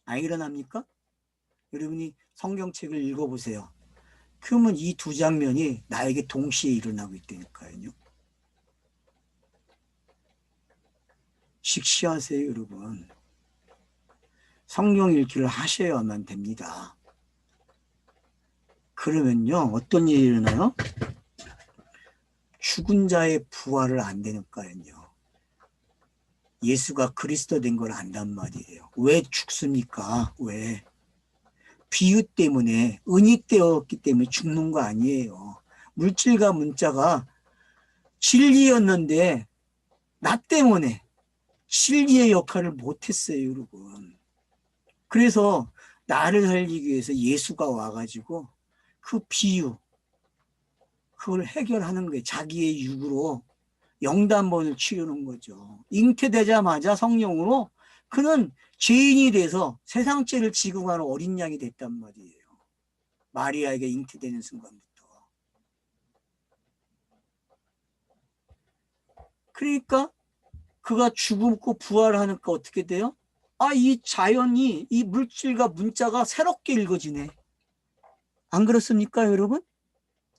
안 일어납니까? 여러분이 성경책을 읽어보세요. 그러면 이 두 장면이 나에게 동시에 일어나고 있다니까요. 식시하세요, 여러분. 성경 읽기를 하셔야만 됩니다. 그러면요, 어떤 일이 일어나요? 죽은 자의 부활을 안 되니까요. 예수가 그리스도 된 걸 안단 말이에요. 왜 죽습니까? 왜? 비유 때문에, 은이 되었기 때문에 죽는 거 아니에요. 물질과 문자가 진리였는데 나 때문에 진리의 역할을 못했어요, 여러분. 그래서 나를 살리기 위해서 예수가 와가지고 그 비유, 그걸 해결하는 거예요. 자기의 육으로 영단번을 치르는 거죠. 잉태되자마자 성령으로 그는 죄인이 돼서 세상 죄를 지고 가는 어린 양이 됐단 말이에요. 마리아에게 잉태되는 순간부터. 그러니까 그가 죽고 부활하니까 어떻게 돼요? 아, 이 자연이, 이 물질과 문자가 새롭게 읽어지네. 안 그렇습니까, 여러분?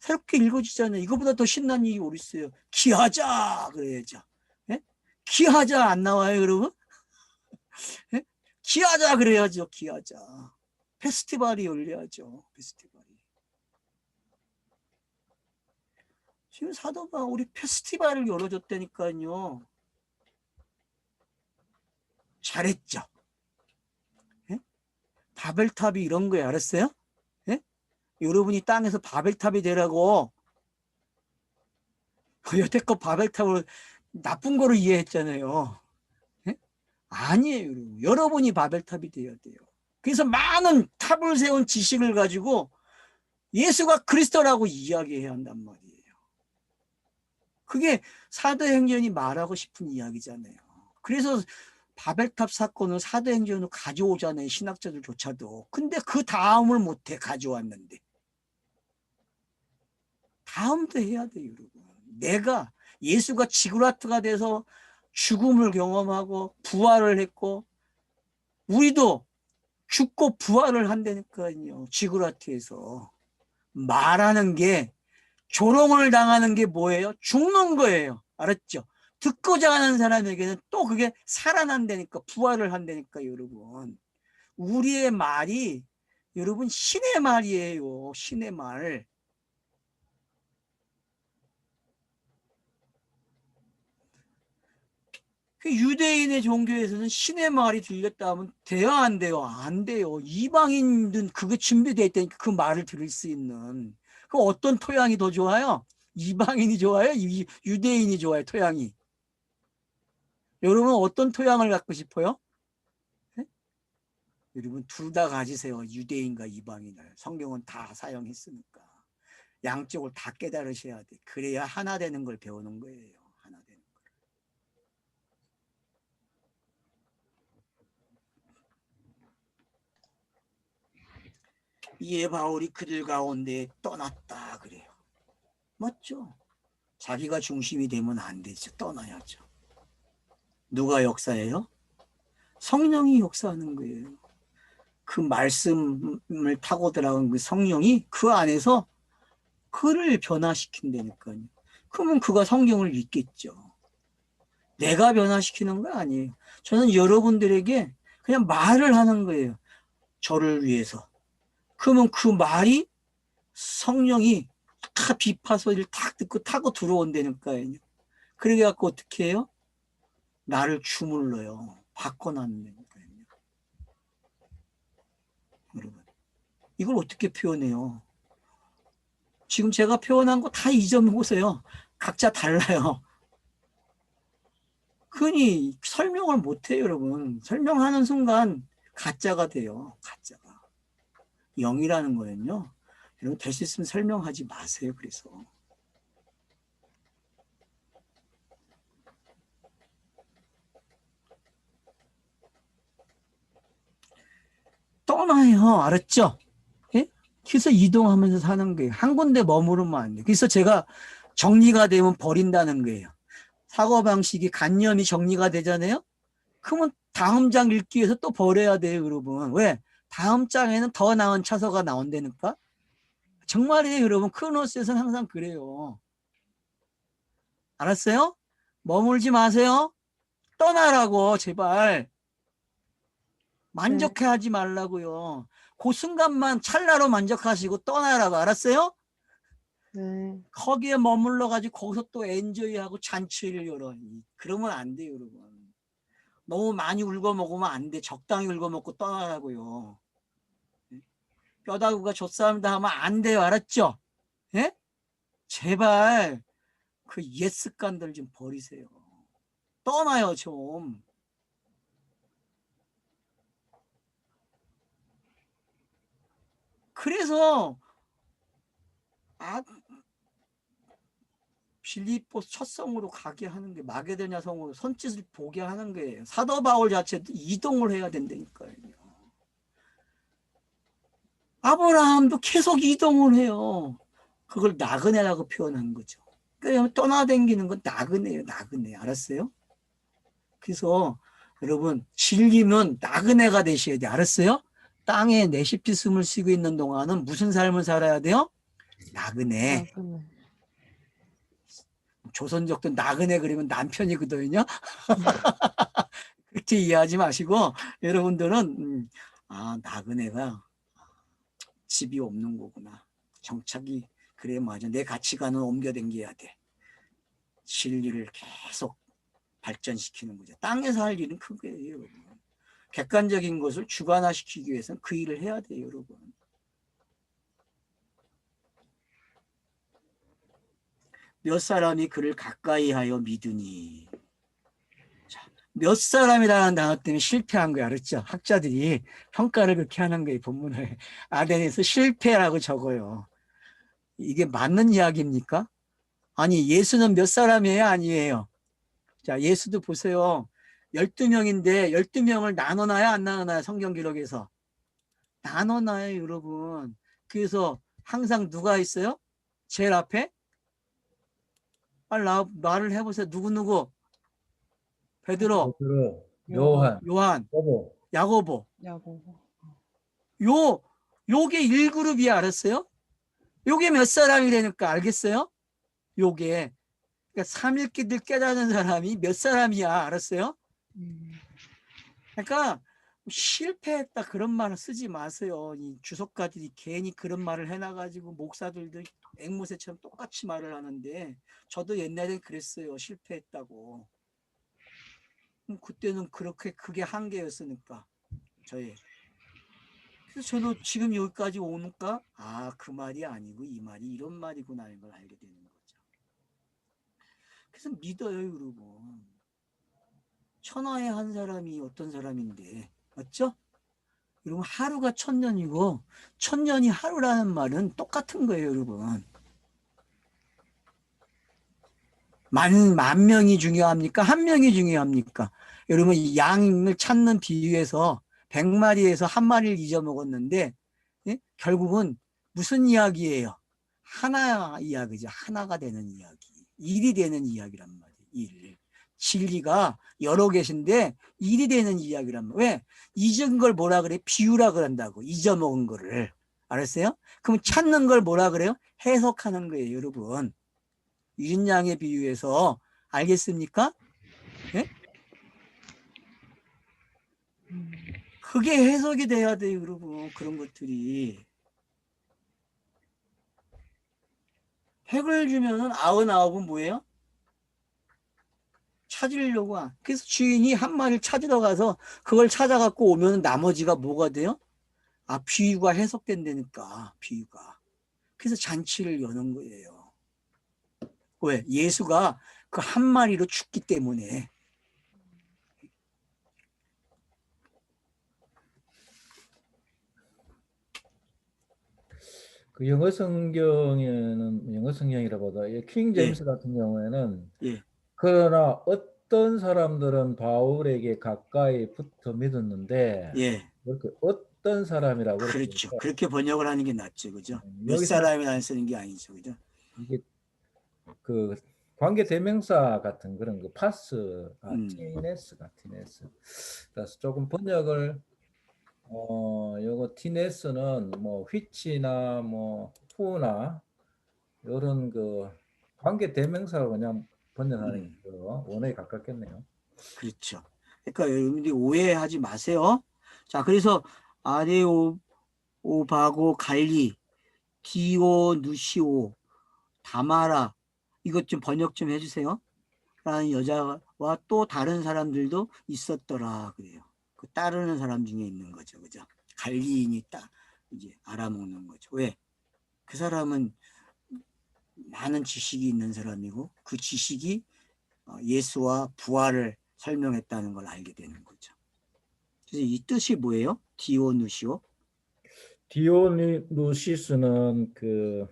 새롭게 읽어지잖아요. 이거보다 더 신난 일이 어디 있어요? 기하자! 그래야죠. 예? 기하자 안 나와요, 여러분? 예? 기하자 그래야죠, 기하자. 페스티벌이 열려야죠, 페스티벌이. 지금 사도가 우리 페스티벌을 열어줬다니까요. 잘했죠. 예? 바벨탑이 이런 거예요, 알았어요? 예? 여러분이 땅에서 바벨탑이 되라고 여태껏 바벨탑을 나쁜 거로 이해했잖아요. 예? 아니에요, 여러분. 여러분이 바벨탑이 되어야 돼요. 그래서 많은 탑을 세운 지식을 가지고 예수가 그리스도라고 이야기해야 한단 말이에요. 그게 사도행전이 말하고 싶은 이야기잖아요. 그래서 바벨탑 사건을 사도행전으로 가져오잖아요. 신학자들조차도. 근데 그 다음을 못해 가져왔는데. 다음도 해야 돼요, 여러분. 내가 예수가 지구라트가 돼서 죽음을 경험하고 부활을 했고 우리도 죽고 부활을 한다니까요. 지구라트에서. 말하는 게 조롱을 당하는 게 뭐예요? 죽는 거예요. 알았죠? 듣고자 하는 사람에게는 또 그게 살아난다니까 부활을 한다니까 여러분. 우리의 말이 여러분 신의 말이에요. 신의 말. 그 유대인의 종교에서는 신의 말이 들렸다 하면 돼요, 안 돼요? 안 돼요. 이방인은 그게 준비되어 있다니까 그 말을 들을 수 있는. 그 어떤 토양이 더 좋아요? 이방인이 좋아요? 유대인이 좋아요, 토양이? 여러분 어떤 토양을 갖고 싶어요? 네? 여러분 둘 다 가지세요. 유대인과 이방인을. 성경은 다 사용했으니까. 양쪽을 다 깨달으셔야 돼. 그래야 하나 되는 걸 배우는 거예요. 하나 되는 걸. 이에 바울이 그들 가운데 떠났다 그래요. 맞죠? 자기가 중심이 되면 안 되죠. 떠나야죠. 누가 역사해요? 성령이 역사하는 거예요. 그 말씀을 타고 들어간 그 성령이 그 안에서 그를 변화시킨다니까요. 그러면 그가 성경을 읽겠죠. 내가 변화시키는 거 아니에요. 저는 여러분들에게 그냥 말을 하는 거예요. 저를 위해서. 그러면 그 말이 성령이 다 비파 소리를 탁 듣고 타고 들어온다니까요. 그래 갖고 어떻게 해요? 나를 주물러요. 바꿔놨다니까요. 여러분, 이걸 어떻게 표현해요? 지금 제가 표현한 거 다 잊어보세요. 각자 달라요. 흔히 설명을 못해요, 여러분. 설명하는 순간 가짜가 돼요. 가짜가. 영이라는 거는요. 여러분 될 수 있으면 설명하지 마세요. 그래서 떠나요. 알았죠? 예? 그래서 이동하면서 사는 거예요. 한 군데 머무르면 안 돼요. 그래서 제가 정리가 되면 버린다는 거예요. 사고방식이 관념이 정리가 되잖아요. 그러면 다음 장 읽기 위해서 또 버려야 돼요, 여러분. 왜? 다음 장에는 더 나은 차서가 나온다니까. 정말이에요, 여러분. 크로노스에서는 항상 그래요. 알았어요? 머물지 마세요. 떠나라고, 제발. 만족해하지 말라고요. 그 순간만 찰나로 만족하시고 떠나라고. 알았어요? 네. 거기에 머물러 가지고 거기서 또 엔조이하고 잔치를 열어. 그러면 안 돼요, 여러분. 너무 많이 울고 먹으면 안 돼. 적당히 울고 먹고 떠나라고요. 뼈다구가 젖싸움다 하면 안 돼요. 알았죠? 예? 제발 그 예스간들 좀 버리세요. 떠나요, 좀. 그래서 빌립보스 첫 성으로 가게 하는 게 마게도냐 성으로 손짓을 보게 하는 거예요. 사도 바울 자체도 이동을 해야 된다니까요. 아브라함도 계속 이동을 해요. 그걸 나그네라고 표현한 거죠. 그러니까 떠나다니는 건 나그네예요. 나그네. 알았어요? 그래서 여러분 즐기면 나그네가 되셔야 돼. 알았어요? 땅에 내십지 숨을 쉬고 있는 동안은 무슨 삶을 살아야 돼요? 나그네. 나그네. 조선족도 나그네 그러면 남편이거든요. 그렇게 이해하지 마시고 여러분들은 나그네가 집이 없는 거구나. 정착이 그래 맞아. 내 가치관을 옮겨당겨야 돼. 진리를 계속 발전시키는 거죠. 땅에서 할 일은 큰 거예요, 여러분. 객관적인 것을 주관화시키기 위해서는 그 일을 해야 돼요, 여러분. 몇 사람이 그를 가까이 하여 믿으니. 자, 몇 사람이라는 단어 때문에 실패한 거야, 알았죠? 학자들이 평가를 그렇게 하는 거예요, 본문을. 아덴에서 실패라고 적어요. 이게 맞는 이야기입니까? 아니, 예수는 몇 사람이에요? 아니에요? 자, 예수도 보세요. 12명인데 12명을 나눠놔야 안 나눠놔요? 성경 기록에서. 나눠놔요, 여러분. 그래서 항상 누가 있어요? 제일 앞에? 빨리 말을 해보세요. 누구누구? 베드로, 베드로, 요한, 요한, 야고보. 야고보. 야고보. 요게 1그룹이 알았어요? 요게 몇 사람이라니까 알겠어요? 요게. 그러니까 삼일기들 깨닫는 사람이 몇 사람이야 알았어요? 그러니까 실패했다 그런 말을 쓰지 마세요. 이 주석가들이 괜히 그런 말을 해놔가지고 목사들도 앵무새처럼 똑같이 말을 하는데 저도 옛날엔 그랬어요. 실패했다고. 그때는 그렇게 그게 한계였으니까 저의. 그래서 저도 지금 여기까지 오니까 그 말이 아니고 이 말이 이런 말이구나 이걸 알게 되는 거죠. 그래서 믿어요, 여러분. 천하의 한 사람이 어떤 사람인데 맞죠? 여러분 하루가 천년이고 천년이 하루라는 말은 똑같은 거예요, 여러분. 만 명이 중요합니까? 한 명이 중요합니까? 여러분 이 양을 찾는 비유에서 100마리에서 한 마리를 잊어먹었는데 예? 결국은 무슨 이야기예요? 하나 이야기죠. 하나가 되는 이야기. 일이 되는 이야기란 말이에요. 일. 진리가 여러 계신데 일이 되는 이야기란 말이에요. 왜? 잊은 걸 뭐라 그래? 비유라 그런다고. 잊어먹은 거를. 알았어요? 그럼 찾는 걸 뭐라 그래요? 해석하는 거예요, 여러분. 이른 양의 비유에서 알겠습니까? 예? 그게 해석이 돼야 돼요, 여러분. 그런 것들이. 핵을 주면은 99은 뭐예요? 찾으려고. 그래서 주인이 한 마리를 찾으러 가서 그걸 찾아갖고 오면 나머지가 뭐가 돼요? 비유가 해석된다니까, 비유가. 그래서 잔치를 여는 거예요. 왜? 예수가 그 한 마리로 죽기 때문에. 그 영어 성경에는 영어 성경이라보다 킹 제임스 예, 같은 경우에는 예, 그러나 어떤 사람들은 바울에게 가까이 붙어 믿었는데 예, 그렇게 어떤 사람이라고 그렇게 그렇죠. 해서 그렇게 번역을 하는 게 낫죠. 그죠? 몇 여기서는 사람이나 쓰는 게 아니죠. 그죠? 이게 그 관계 대명사 같은 그런 거 파스 티네스가 티네스. 그래서 조금 번역을 요거 티네스는 뭐 which나 뭐 who나 이런 그 관계 대명사로 그냥 번역하는 게 음. 더 원어에 가깝겠네요. 그렇죠. 그러니까 여러분들이 오해하지 마세요. 자, 그래서 아레오바고 갈리, 디오누시오, 다마라 이것 좀 번역 좀 해주세요. 라는 여자와 또 다른 사람들도 있었더라 그래요. 그 따르는 사람 중에 있는 거죠, 그죠? 갈리인이 딱 이제 알아먹는 거죠. 왜? 그 사람은 많은 지식이 있는 사람이고 그 지식이 예수와 부활을 설명했다는 걸 알게 되는 거죠. 그래서 이 뜻이 뭐예요? 디오누시오? 디오누시스는 그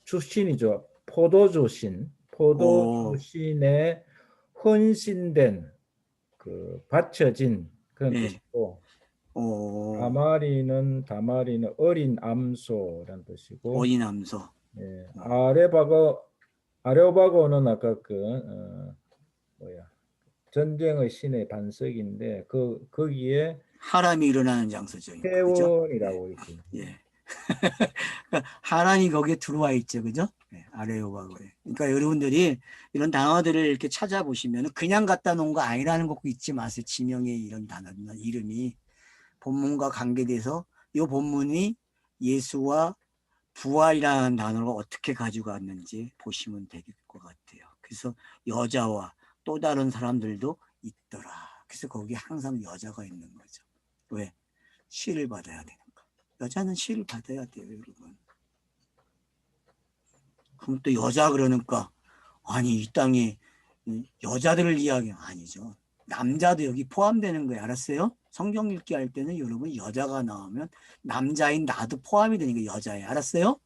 출신이죠. 포도주신, 오, 포도주신에 헌신된 그 바쳐진 그런 네. 뜻이고, 오, 다마리는 어린 암소라는 뜻이고, 어인함서. 예, 아레오바고는 아까 그 뭐야 전쟁의 신의 반석인데 그 거기에 하람이 일어나는 장소죠. 그죠? 예. 회원이라고 이렇게. 예. 그러니까 하란이 거기에 들어와 있죠, 그죠? 네, 아레오바고에. 그러니까 여러분들이 이런 단어들을 이렇게 찾아보시면 그냥 갖다 놓은 거 아니라는 거 잊지 마세요. 지명의 이런 단어나 이름이 본문과 관계돼서 이 본문이 예수와 부활이라는 단어를 어떻게 가지고 왔는지 보시면 될 것 같아요. 그래서 여자와 또 다른 사람들도 있더라. 그래서 거기에 항상 여자가 있는 거죠. 왜? 시를 받아야 되니까. 여자는 시를 받아야 돼요, 여러분. 그럼 또 여자 그러니까 아니 이 땅에 여자들을 이야기 아니죠. 남자도 여기 포함되는 거예요. 알았어요? 성경 읽기 할 때는 여러분 여자가 나오면 남자인 나도 포함이 되니까 여자예요. 알았어요?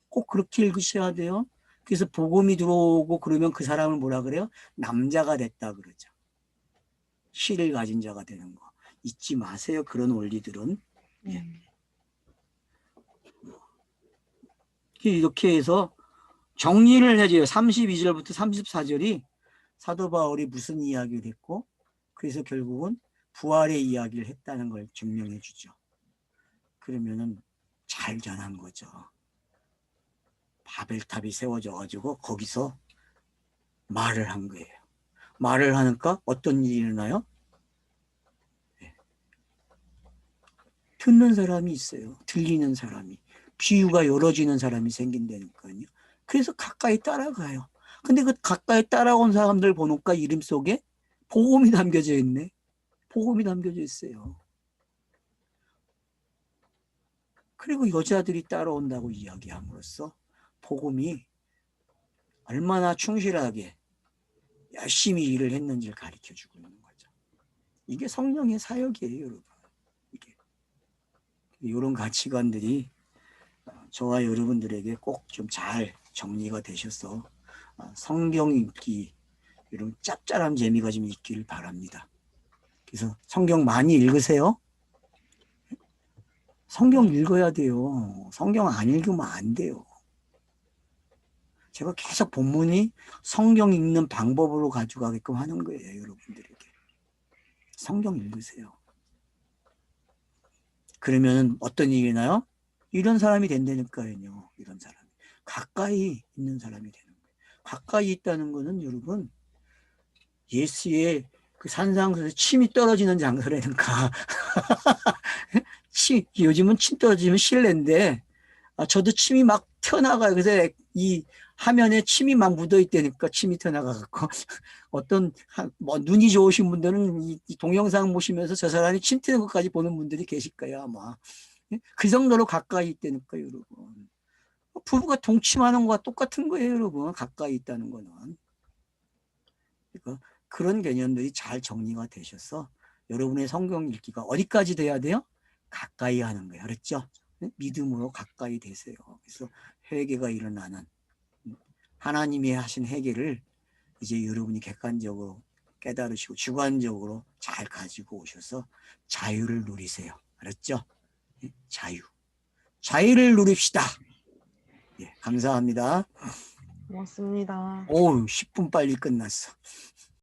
꼭 그렇게 읽으셔야 돼요. 그래서 복음이 들어오고 그러면 그 사람을 뭐라 그래요? 남자가 됐다 그러죠. 시를 가진 자가 되는 거. 잊지 마세요. 그런 원리들은. 예. 이렇게 해서 정리를 해줘요. 32절부터 34절이 사도 바울이 무슨 이야기를 했고 그래서 결국은 부활의 이야기를 했다는 걸 증명해 주죠. 그러면은 잘 전한 거죠. 바벨탑이 세워져 가지고 거기서 말을 한 거예요. 말을 하니까 어떤 일이 일어나요? 듣는 사람이 있어요. 들리는 사람이. 비유가 열어지는 사람이 생긴다니까요. 그래서 가까이 따라가요. 근데 그 가까이 따라온 사람들 보니까 이름 속에 복음이 담겨져 있네. 복음이 담겨져 있어요. 그리고 여자들이 따라온다고 이야기함으로써 복음이 얼마나 충실하게 열심히 일을 했는지를 가르쳐 주고 있는 거죠. 이게 성령의 사역이에요, 여러분. 이게 이런 가치관들이 저와 여러분들에게 꼭 좀 잘 정리가 되셔서 성경 읽기 이런 짭짤한 재미가 좀 있기를 바랍니다. 그래서 성경 많이 읽으세요. 성경 읽어야 돼요. 성경 안 읽으면 안 돼요. 제가 계속 본문이 성경 읽는 방법으로 가져가게끔 하는 거예요, 여러분들에게. 성경 읽으세요. 그러면 어떤 일이 나요? 이런 사람이 된다니까요. 이런 사람이. 가까이 있는 사람이 되는 거예요. 가까이 있다는 거는 여러분 예수의 그 산상에서 침이 떨어지는 장소라니까. 요즘은 침 떨어지면 실내인데 저도 침이 막 튀어나가요. 그래서 이 화면에 침이 막 묻어 있다니까 침이 튀어나가갖고 어떤 뭐 눈이 좋으신 분들은 이 동영상 보시면서 저 사람이 침 튀는 것까지 보는 분들이 계실 거예요 아마. 그 정도로 가까이 있다니까 여러분. 부부가 동침하는 것과 똑같은 거예요 여러분. 가까이 있다는 거는. 그러니까 그런 개념들이 잘 정리가 되셔서 여러분의 성경 읽기가 어디까지 돼야 돼요? 가까이 하는 거예요. 알았죠? 믿음으로 가까이 되세요. 그래서 회개가 일어나는 하나님이 하신 회개를 이제 여러분이 객관적으로 깨달으시고 주관적으로 잘 가지고 오셔서 자유를 누리세요. 알았죠? 자유. 자유를 누립시다. 예, 감사합니다. 고맙습니다. 오, 10분 빨리 끝났어.